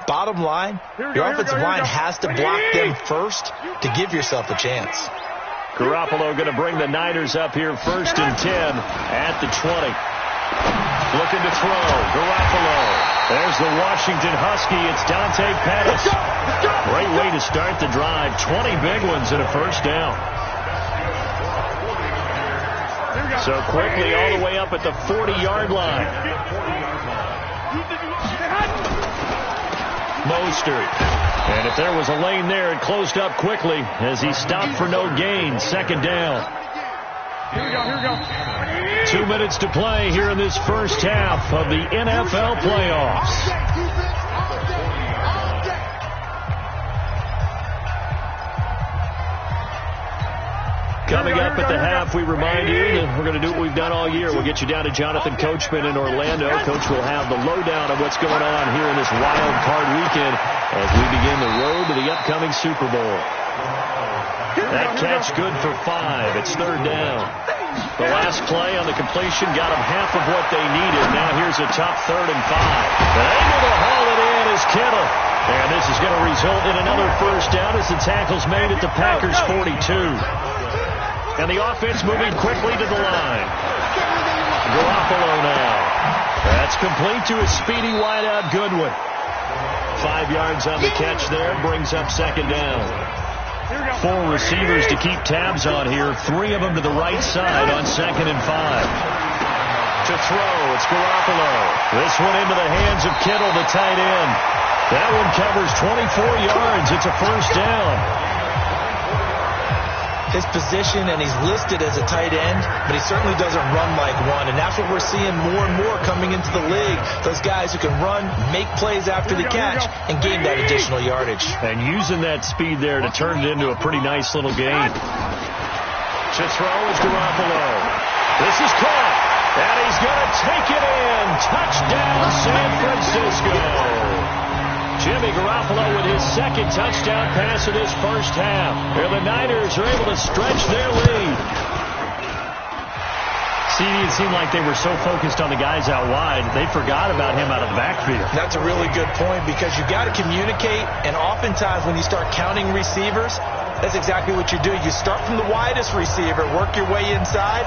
Bottom line, your offensive line has to block them first to give yourself a chance. Garoppolo going to bring the Niners up here 1st and 10 at the 20. Looking to throw. Garoppolo. There's the Washington Husky. It's Dante Pettis. Great way to start the drive. 20 big ones and a first down. So quickly all the way up at the 40-yard line. Mostert. And if there was a lane there, it closed up quickly as he stopped for no gain. 2nd down. Here we go. 2 minutes to play here in this first half of the NFL playoffs. Coming up at the half, we remind you that we're going to do what we've done all year. We'll get you down to Jonathan Coachman in Orlando. Coach will have the lowdown of what's going on here in this wild card weekend as we begin the road to the upcoming Super Bowl. That catch good for 5. It's 3rd down. The last play on the completion got them half of what they needed. Now here's a tough 3rd and 5. Able to haul it in is Kittle. And this is going to result in another first down as the tackle's made at the Packers' 42. And the offense moving quickly to the line. Garoppolo now. That's complete to a speedy wideout Goodwin. 5 yards on the catch there. Brings up 2nd down. 4 receivers to keep tabs on here. 3 of them to the right side on 2nd and 5. To throw, it's Garoppolo. This one into the hands of Kittle, the tight end. That one covers 24 yards. It's a first down. His position, and he's listed as a tight end, but he certainly doesn't run like one, and that's what we're seeing more and more coming into the league. Those guys who can run, make plays after the catch, and gain that additional yardage. And using that speed there to turn it into a pretty nice little game. To throw is Garoppolo. This is caught, and he's going to take it in. Touchdown, San Francisco. Jimmy Garoppolo with his 2nd touchdown pass of this first half. Where the Niners are able to stretch their lead. See, it seemed like they were so focused on the guys out wide, they forgot about him out of the backfield. That's a really good point because you got to communicate, and oftentimes when you start counting receivers, that's exactly what you do. You start from the widest receiver, work your way inside.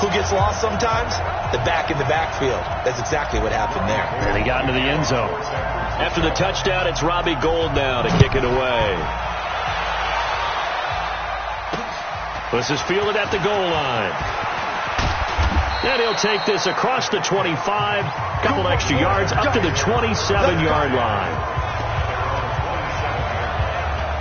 Who gets lost sometimes? The back in the backfield. That's exactly what happened there. And he got into the end zone. After the touchdown, it's Robbie Gould now to kick it away. This is fielded at the goal line. And he'll take this across the 25. Couple extra yards up to the 27-yard line.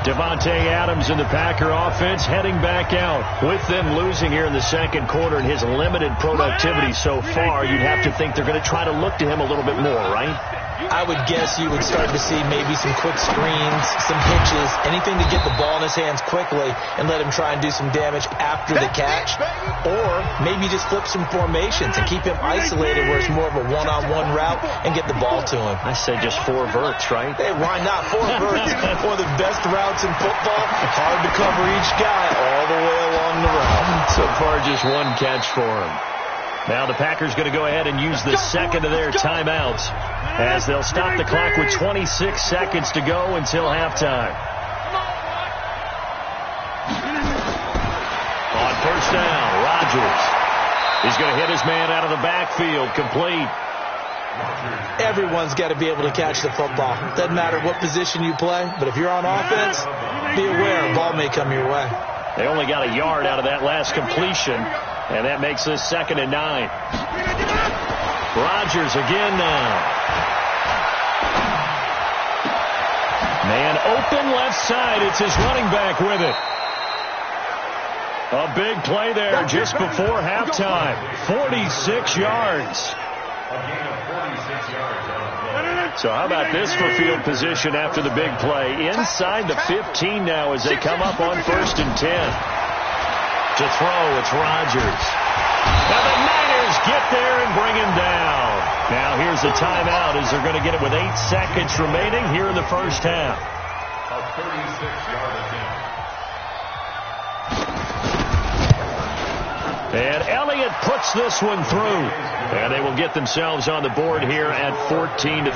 Davante Adams and the Packer offense heading back out. With them losing here in the 2nd quarter and his limited productivity so far, you'd have to think they're going to try to look to him a little bit more, right? I would guess you would start to see maybe some quick screens, some hitches, anything to get the ball in his hands quickly and let him try and do some damage after the catch. Or maybe just flip some formations and keep him isolated where it's more of a one-on-one route and get the ball to him. I say just 4 verts, right? Hey, why not? 4 verts. One of the best routes in football. Hard to cover each guy all the way along the route. So far, just 1 catch for him. Now the Packers going to go ahead and use the 2nd of their timeouts as they'll stop the clock with 26 seconds to go until halftime. On first down, Rodgers. He's going to hit his man out of the backfield, complete. Everyone's got to be able to catch the football. Doesn't matter what position you play, but if you're on offense, be aware a ball may come your way. They only got a yard out of that last completion, and that makes this 2nd and 9. Rodgers again now. Man open left side. It's his running back with it. A big play there just before halftime. 46 yards. So how about this for field position after the big play? Inside the 15 now as they come up on 1st and 10. To throw, it's Rodgers. Now the Niners get there and bring him down. Now here's the timeout as they're going to get it with 8 seconds remaining here in the first half. A 36-yard attempt. And Elliott puts this one through. And they will get themselves on the board here at 14-3.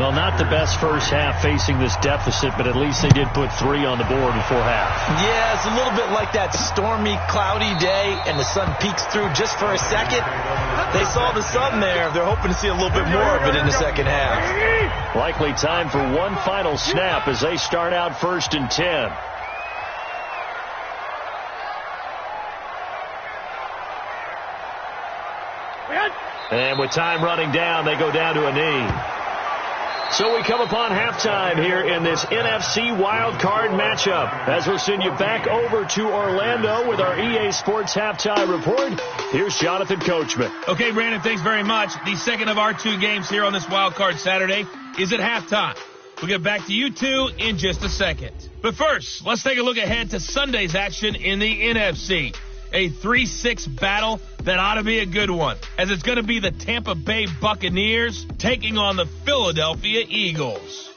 Well, not the best first half facing this deficit, but at least they did put 3 on the board before half. Yeah, it's a little bit like that stormy, cloudy day, and the sun peeks through just for a second. They saw the sun there. They're hoping to see a little bit more of it in the second half. Likely time for one final snap as they start out 1st and 10. And with time running down, they go down to a knee. So we come upon halftime here in this NFC wildcard matchup. As we'll send you back over to Orlando with our EA Sports halftime report, here's Jonathan Coachman. Okay, Brandon, thanks very much. The second of our 2 games here on this wildcard Saturday is at halftime. We'll get back to you two in just a second. But first, let's take a look ahead to Sunday's action in the NFC. A 3-6 battle that ought to be a good one, as it's going to be the Tampa Bay Buccaneers taking on the Philadelphia Eagles.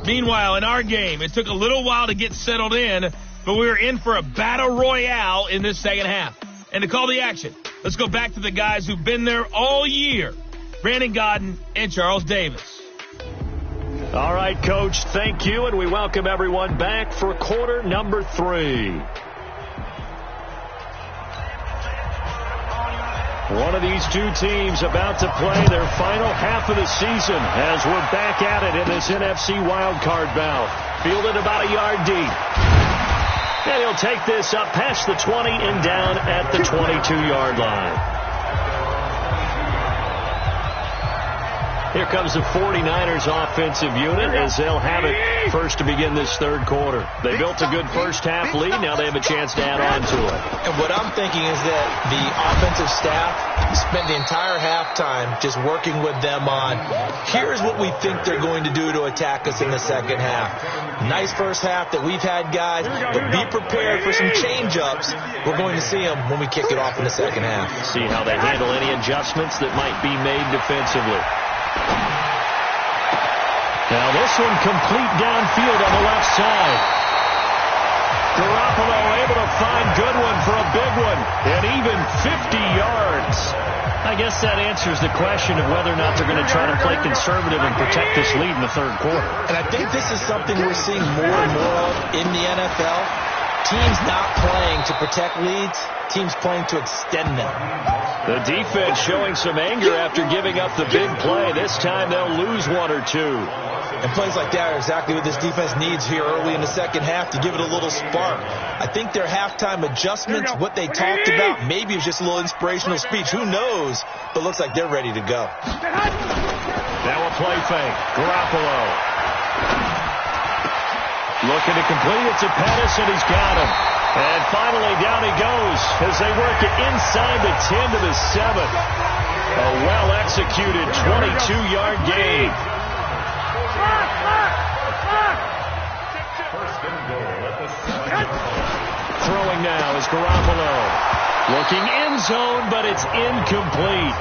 Meanwhile, in our game, it took a little while to get settled in, but we were in for a battle royale in this second half. And to call the action, let's go back to the guys who've been there all year, Brandon Godden and Charles Davis. All right, Coach, thank you, and we welcome everyone back for quarter number 3. One of these 2 teams about to play their final half of the season as we're back at it in this NFC wildcard bout. Fielded about a yard deep. And he'll take this up past the 20 and down at the 22-yard line. Here comes the 49ers offensive unit as they'll have it first to begin this third quarter. They built a good first half lead. Now they have a chance to add on to it. And what I'm thinking is that the offensive staff spent the entire halftime just working with them on, here's what we think they're going to do to attack us in the second half. Nice first half that we've had, guys, but be prepared for some change-ups. We're going to see them when we kick it off in the second half. See how they handle any adjustments that might be made defensively. Now this one complete downfield on the left side. Garoppolo able to find Goodwin for a big one, and even 50 yards. I guess that answers the question of whether or not they're going to try to play conservative and protect this lead in the third quarter. And I think this is something we're seeing more and more of in the NFL. Teams not playing to protect leads, teams playing to extend them. The defense showing some anger after giving up the big play. This time they'll lose 1 or 2. And plays like that are exactly what this defense needs here early in the second half to give it a little spark. I think their halftime adjustments, what they talked about, maybe it's just a little inspirational speech. Who knows? But looks like they're ready to go. Now a play fake. Garoppolo. Looking to complete it to Pettis, and he's got him. And finally down he goes as they work it inside the 10 to the 7. A well-executed 22-yard gain. Throwing now is Garoppolo. Looking end zone, but it's incomplete.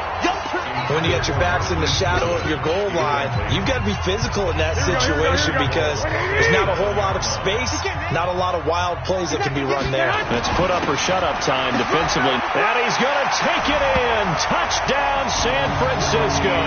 When you get your backs in the shadow of your goal line, you've got to be physical in that situation because there's not a whole lot of space, not a lot of wild plays that can be run there. It's put up or shut up time defensively. And he's going to take it in. Touchdown, San Francisco.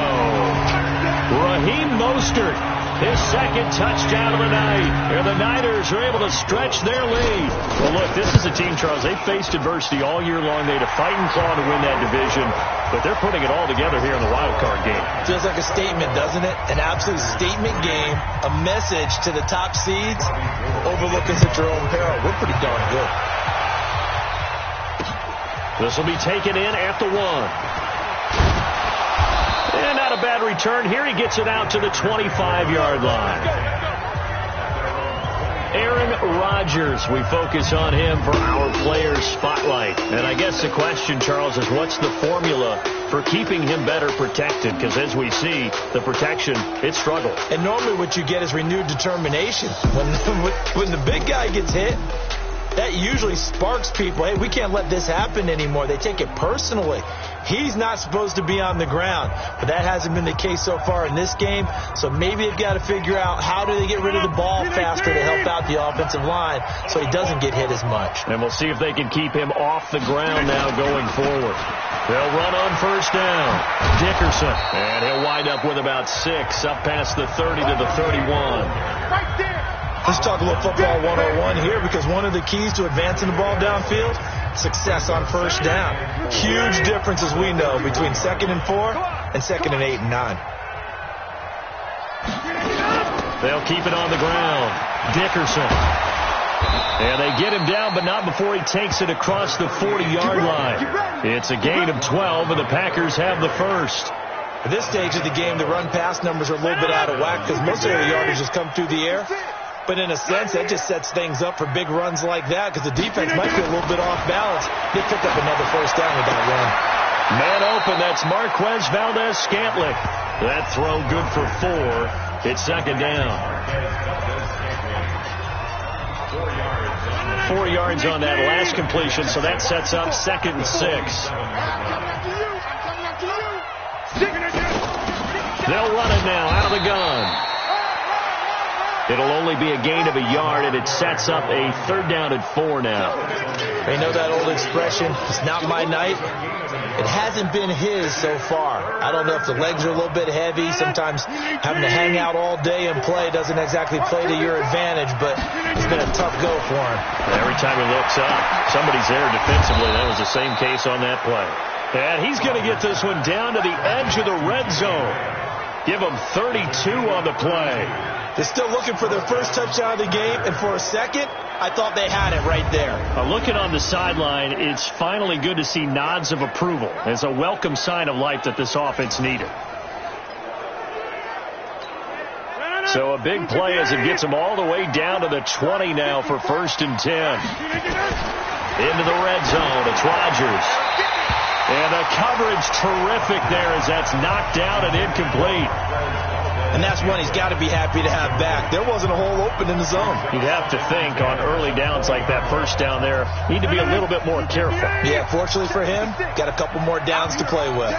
Raheem Mostert, his second touchdown of the night. And the Niners are able to stretch their lead. Well, look, this is a team, Charles, they faced adversity all year long. They had to fight and claw to win that division. But they're putting it all together here in the wild card game. Feels like a statement, doesn't it? An absolute statement game. A message to the top seeds. Overlook us at your own peril. We're pretty darn good. This will be taken in at the 1. And not a bad return. Here he gets it out to the 25-yard line. Aaron Rodgers, we focus on him for our Players Spotlight. And I guess the question, Charles, is what's the formula for keeping him better protected? Because as we see, the protection, it struggled. And normally what you get is renewed determination. When the big guy gets hit, that usually sparks people. Hey, we can't let this happen anymore. They take it personally. He's not supposed to be on the ground, but that hasn't been the case so far in this game. So maybe they've got to figure out how do they get rid of the ball faster to help out the offensive line so he doesn't get hit as much. And we'll see if they can keep him off the ground now going forward. They'll run on first down. Dickerson. And he'll wind up with about 6 up past the 30 to the 31. Right there. Let's talk a little football 101 here, because one of the keys to advancing the ball downfield, success on first down. Huge difference, as we know, between 2nd and 4 and 2nd and 8 and 9. They'll keep it on the ground. Dickerson. And they get him down, but not before he takes it across the 40-yard line. It's a gain of 12, and the Packers have the first. At this stage of the game, the run-pass numbers are a little bit out of whack because most of their yardage has come through the air. But in a sense, that just sets things up for big runs like that because the defense might be a little bit off balance. They pick up another first down with that run. Man open, that's Marquez Valdez-Scantling. That throw good for 4. It's second down. 4 yards on that last completion, so that sets up 2nd and 6. They'll run it now out of the gun. It'll only be a gain of a yard, and it sets up a 3rd down and 4 now. They know that old expression, it's not my night. It hasn't been his so far. I don't know if the legs are a little bit heavy. Sometimes having to hang out all day and play doesn't exactly play to your advantage, but it's been a tough go for him. Every time he looks up, somebody's there defensively. That was the same case on that play. And he's going to get this one down to the edge of the red zone. Give him 32 on the play. They're still looking for their first touchdown of the game, and for a second, I thought they had it right there. Looking on the sideline, it's finally good to see nods of approval. It's a welcome sign of life that this offense needed. So a big play as it gets them all the way down to the 20 now for 1st and 10. Into the red zone, it's Rodgers. And the coverage terrific there as that's knocked down and incomplete. And that's one he's got to be happy to have back. There wasn't a hole open in the zone. You'd have to think on early downs like that first down there, need to be a little bit more careful. Yeah, fortunately for him, got a couple more downs to play with.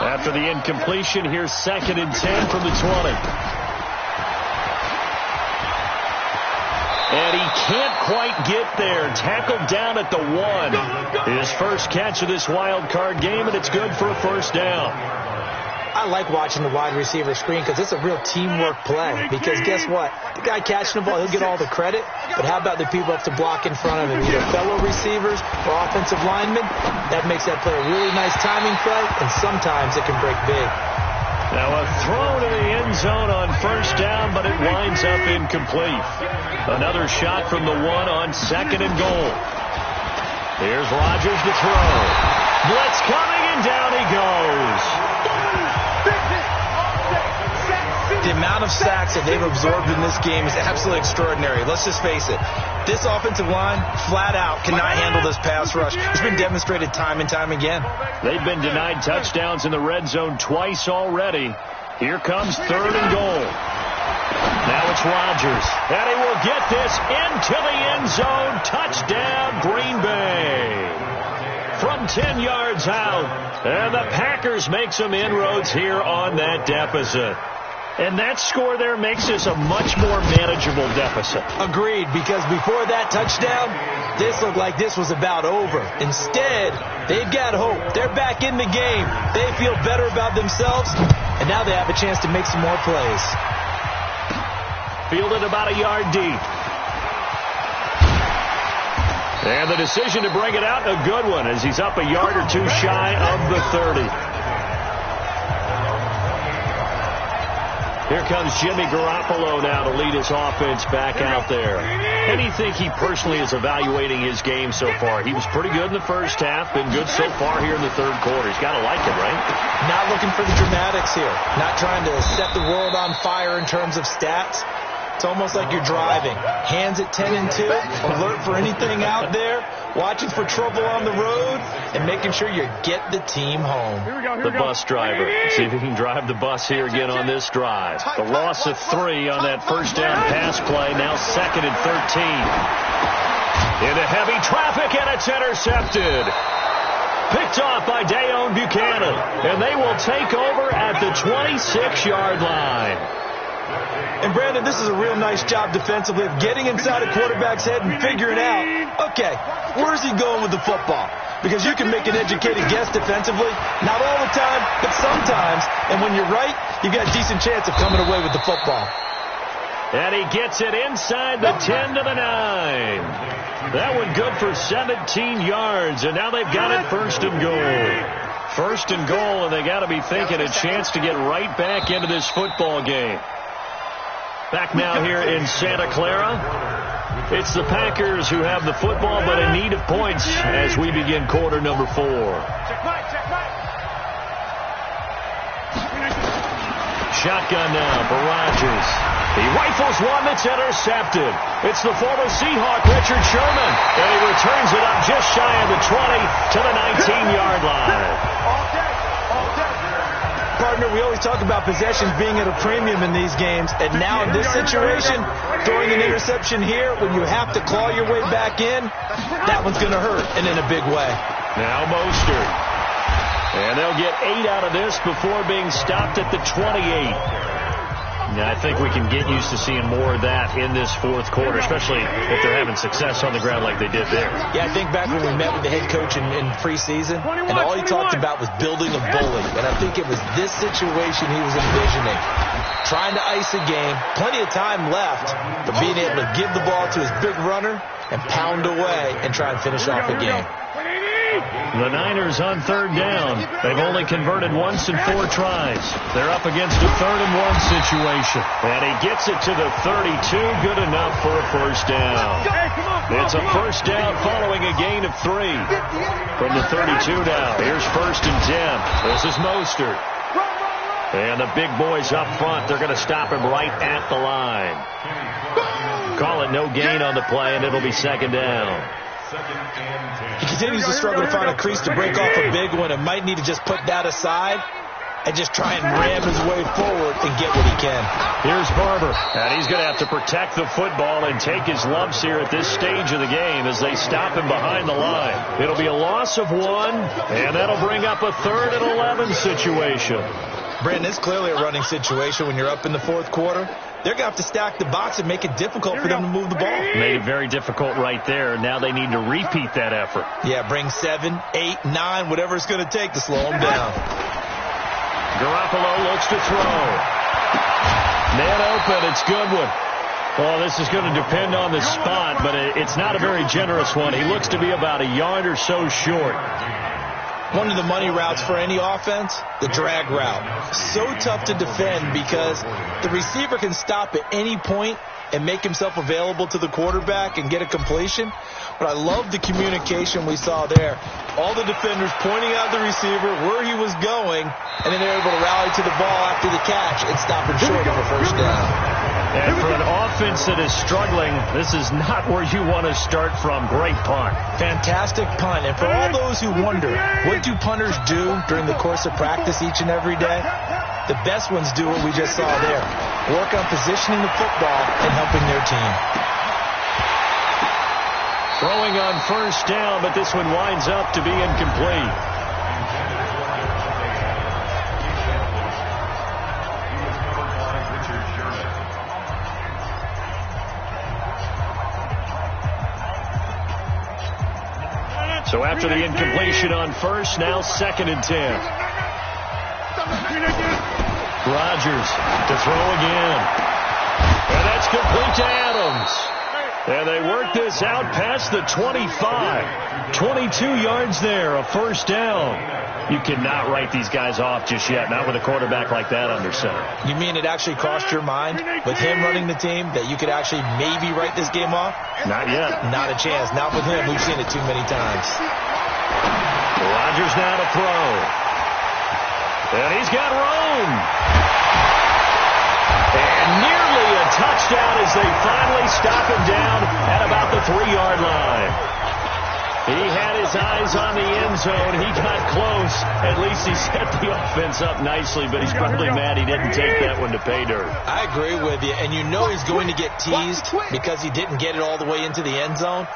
After the incompletion, here's 2nd and 10 from the 20. And he can't quite get there. Tackled down at the 1. His first catch of this wild card game, and it's good for a first down. I like watching the wide receiver screen because it's a real teamwork play. Because guess what? The guy catching the ball, he'll get all the credit. But how about the people up to block in front of him? Either fellow receivers or offensive linemen. That makes that play a really nice timing play, and sometimes it can break big. Now a throw to the end zone on first down, but it winds up incomplete. Another shot from the 1 on 2nd and goal. Here's Rodgers to throw. Blitz coming, and down he goes. The amount of sacks that they've absorbed in this game is absolutely extraordinary. Let's just face it. This offensive line, flat out, cannot handle this pass rush. It's been demonstrated time and time again. They've been denied touchdowns in the red zone twice already. Here comes 3rd and goal. Now it's Rodgers. And he will get this into the end zone. Touchdown, Green Bay. From 10 yards out. And the Packers make some inroads here on that deficit. And that score there makes this a much more manageable deficit. Agreed, because before that touchdown, this looked like this was about over. Instead, they've got hope. They're back in the game. They feel better about themselves, and now they have a chance to make some more plays. Fielded about a yard deep. And the decision to bring it out, a good one, as he's up a yard or 2 shy of the 30. Here comes Jimmy Garoppolo now to lead his offense back out there. And you think he personally is evaluating his game so far? He was pretty good in the first half, been good so far here in the 3rd quarter. He's got to like it, right? Not looking for the dramatics here. Not trying to set the world on fire in terms of stats. It's almost like you're driving. Hands at 10 and 2, alert for anything out there, watching for trouble on the road, and making sure you get the team home. The bus driver. See if he can drive the bus here again on this drive. The loss of 3 on that first down pass play. Now 2nd and 13. Into heavy traffic, and it's intercepted. Picked off by Dayon Buchanan, and they will take over at the 26-yard line. And, Brandon, this is a real nice job defensively of getting inside a quarterback's head and figuring out, okay, where's he going with the football? Because you can make an educated guess defensively, not all the time, but sometimes. And when you're right, you've got a decent chance of coming away with the football. And he gets it inside the 10 to the 9. That one good for 17 yards, and now they've got it first and goal. First and goal, and they got to be thinking a chance to get right back into this football game. Back now here in Santa Clara. It's the Packers who have the football, but in need of points as we begin quarter number 4. Shotgun now for Rodgers. He rifles one that's intercepted. It's the former Seahawk, Richard Sherman, and he returns it up just shy of the 20 to the 19-yard line. Partner, we always talk about possessions being at a premium in these games, and now in this situation, throwing an interception here when you have to claw your way back in, that one's going to hurt, and in a big way. Now Mostert. And they'll get 8 out of this before being stopped at the 28. Now, I think we can get used to seeing more of that in this fourth quarter, especially if they're having success on the ground like they did there. Yeah, I think back when we met with the head coach in preseason, and all he talked about was building a bully. And I think it was this situation he was envisioning. Trying to ice a game, plenty of time left, but being able to give the ball to his big runner and pound away and try and finish off the game. The Niners on third down. They've only converted once in 4 tries. They're up against a 3rd-and-1 situation. And he gets it to the 32. Good enough for a first down. It's a first down following a gain of 3. From the 32 now. Here's 1st and 10. This is Mostert. And the big boys up front, they're going to stop him right at the line. Call it no gain on the play, and it'll be 2nd down. He continues to struggle to find a crease to break off a big one and might need to just put that aside and just try and ram his way forward and get what he can. Here's Barber, and he's going to have to protect the football and take his lumps here at this stage of the game as they stop him behind the line. It'll be a loss of 1, and that'll bring up a 3rd and 11 situation. Brandon, it's clearly a running situation when you're up in the 4th quarter. They're going to have to stack the box and make it difficult for them to move the ball. Made it very difficult right there. Now they need to repeat that effort. Yeah, bring 7, 8, 9, whatever it's going to take to slow them down. Garoppolo looks to throw. Man open. It's Goodwin. Well, this is going to depend on the spot, but it's not a very generous one. He looks to be about a yard or so short. One of the money routes for any offense, the drag route. So tough to defend because the receiver can stop at any point and make himself available to the quarterback and get a completion. But I love the communication we saw there. All the defenders pointing out the receiver, where he was going, and then they're able to rally to the ball after the catch and stop him short of a first down. And for an offense that is struggling, this is not where you want to start from. Great punt. Fantastic punt. And for all those who wonder, what do punters do during the course of practice each and every day? The best ones do what we just saw there. Work on positioning the football and helping their team. Throwing on first down, but this one winds up to be incomplete. So after the incompletion on first, now 2nd and 10. Rodgers to throw again. And that's complete to Adams. And they work this out past the 25. 22 yards there, a first down. You cannot write these guys off just yet, not with a quarterback like that under center. You mean it actually crossed your mind with him running the team that you could actually maybe write this game off? Not yet. Not a chance. Not with him. We've seen it too many times. Rodgers now to throw. And he's got room. And nearly a touchdown as they finally stop him down at about the 3-yard line. He had his eyes on the end zone. He got close. At least he set the offense up nicely, but he's probably mad he didn't take that one to pay dirt. I agree with you, and you know he's going to get teased because he didn't get it all the way into the end zone.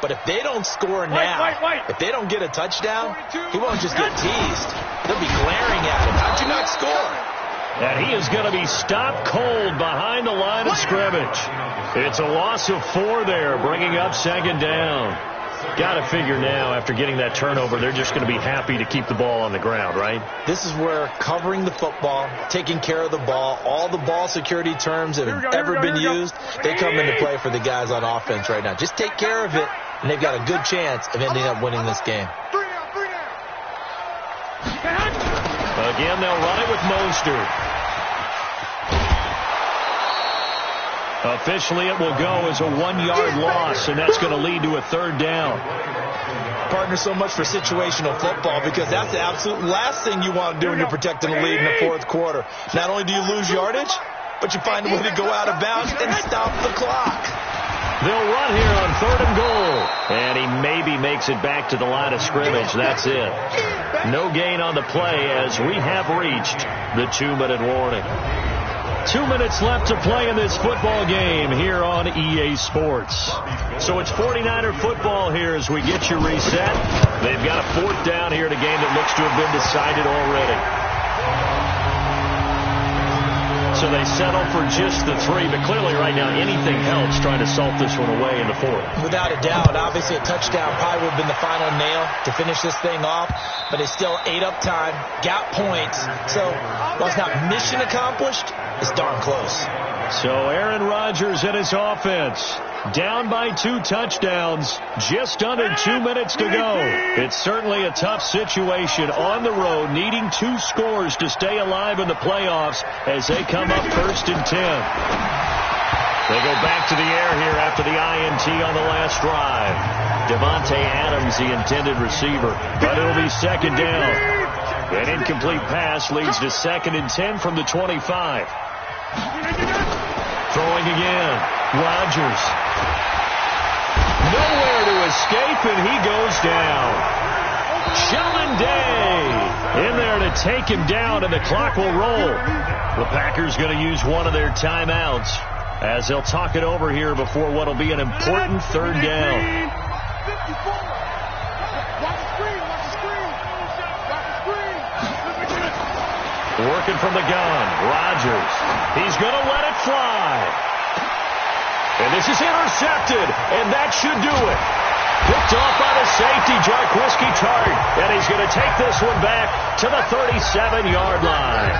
But if they don't score now, if they don't get a touchdown, he won't just get teased. They'll be glaring at him. How'd you not score? And he is going to be stopped cold behind the line of scrimmage. It's a loss of 4 there, bringing up second down. Got to figure now, after getting that turnover, they're just going to be happy to keep the ball on the ground, right? This is where covering the football, taking care of the ball, all the ball security terms that have ever been used, they come into play for the guys on offense right now. Just take care of it, and they've got a good chance of ending up winning this game. Again, they'll run it with Mostert. Officially, it will go as a 1-yard loss, and that's going to lead to a third down. Partner, so much for situational football, because that's the absolute last thing you want to do when you're protecting the lead in the fourth quarter. Not only do you lose yardage, but you find a way to go out of bounds and stop the clock. They'll run here on 3rd and goal. And he maybe makes it back to the line of scrimmage. That's it. No gain on the play as we have reached the 2-minute warning. 2 minutes left to play in this football game here on EA Sports. So it's 49er football here as we get you reset. They've got a 4th down here in a game that looks to have been decided already. So they settle for just the 3, but clearly right now anything helps trying to salt this one away in the 4th. Without a doubt, obviously a touchdown probably would have been the final nail to finish this thing off, but they still ate up time, got points. So while it's not mission accomplished, it's darn close. So Aaron Rodgers and his offense down by 2 touchdowns, just under 2 minutes to go. It's certainly a tough situation on the road, needing 2 scores to stay alive in the playoffs as they come up 1st and 10. They go back to the air here after the INT on the last drive. Devontae Adams, the intended receiver, but it'll be 2nd down. An incomplete pass leads to 2nd and 10 from the 25. Throwing again. Rodgers. Nowhere to escape, and he goes down. Day in there to take him down, and the clock will roll. The Packers going to use one of their timeouts as they'll talk it over here before what will be an important 3rd down. Working from the gun. Rodgers. He's going to let it fly. And this is intercepted, and that should do it. Picked off by the safety, Jarquiski Tart, and he's going to take this one back to the 37-yard line.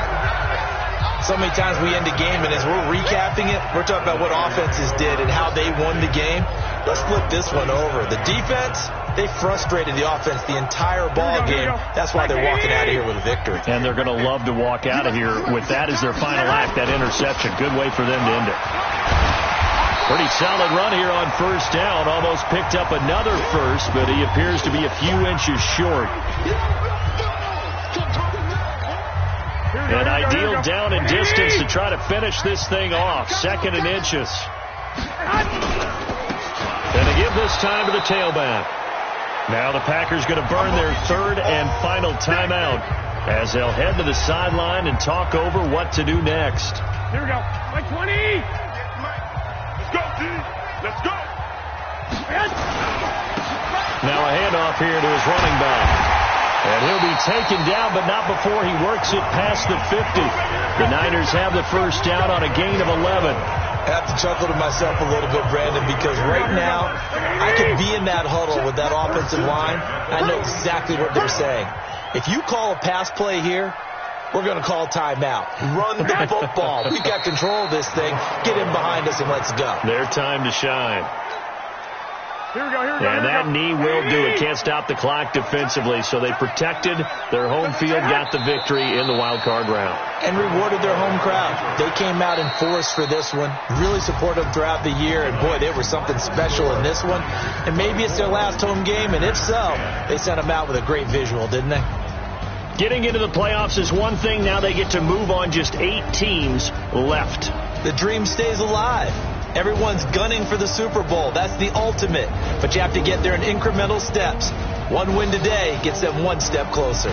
So many times we end a game, and as we're recapping it, we're talking about what offenses did and how they won the game. Let's flip this one over. The defense, they frustrated the offense the entire ball game. That's why they're walking out of here with a victory. And they're going to love to walk out of here with that as their final act, that interception. Good way for them to end it. Pretty solid run here on 1st down. Almost picked up another first, but he appears to be a few inches short. An ideal down and distance to try to finish this thing off. 2nd and inches. And they give this time to the tailback. Now the Packers going to burn their 3rd and final timeout as they'll head to the sideline and talk over what to do next. Here we go. Like 20. Let's go, D. Let's go. Now a handoff here to his running back. And he'll be taken down, but not before he works it past the 50. The Niners have the 1st down on a gain of 11. I have to chuckle to myself a little bit, Brandon, because right now I could be in that huddle with that offensive line. I know exactly what they're saying. If you call a pass play here, we're going to call timeout. Run the football. We've got control of this thing. Get in behind us and let's go. Their time to shine. Here we go, here we go. And that knee will do it. Can't stop the clock defensively. So they protected their home field, got the victory in the wild card round. And rewarded their home crowd. They came out in force for this one. Really supported them throughout the year. And boy, they were something special in this one. And maybe it's their last home game. And if so, they sent them out with a great visual, didn't they? Getting into the playoffs is one thing. Now they get to move on. Just 8 teams left. The dream stays alive. Everyone's gunning for the Super Bowl. That's the ultimate. But you have to get there in incremental steps. One win today gets them one step closer.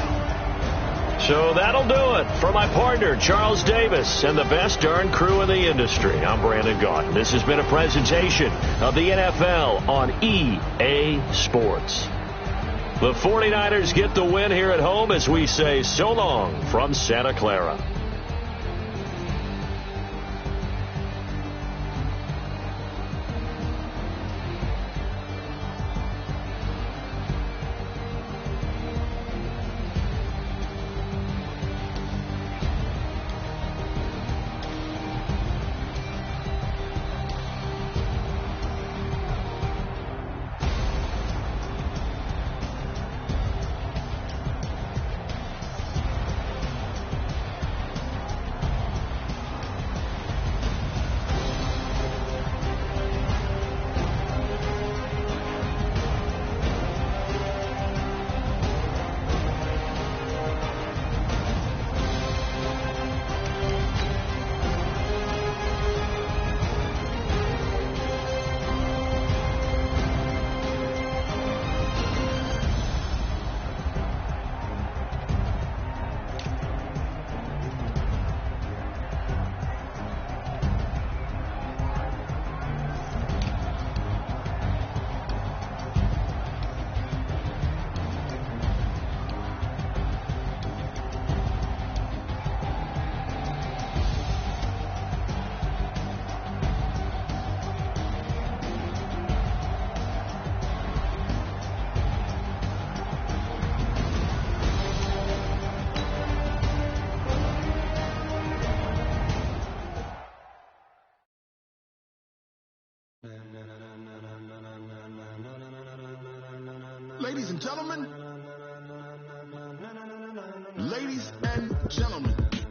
So that'll do it. For my partner, Charles Davis, and the best darn crew in the industry, I'm Brandon Gaudin. This has been a presentation of the NFL on EA Sports. The 49ers get the win here at home as we say so long from Santa Clara. Ladies and gentlemen,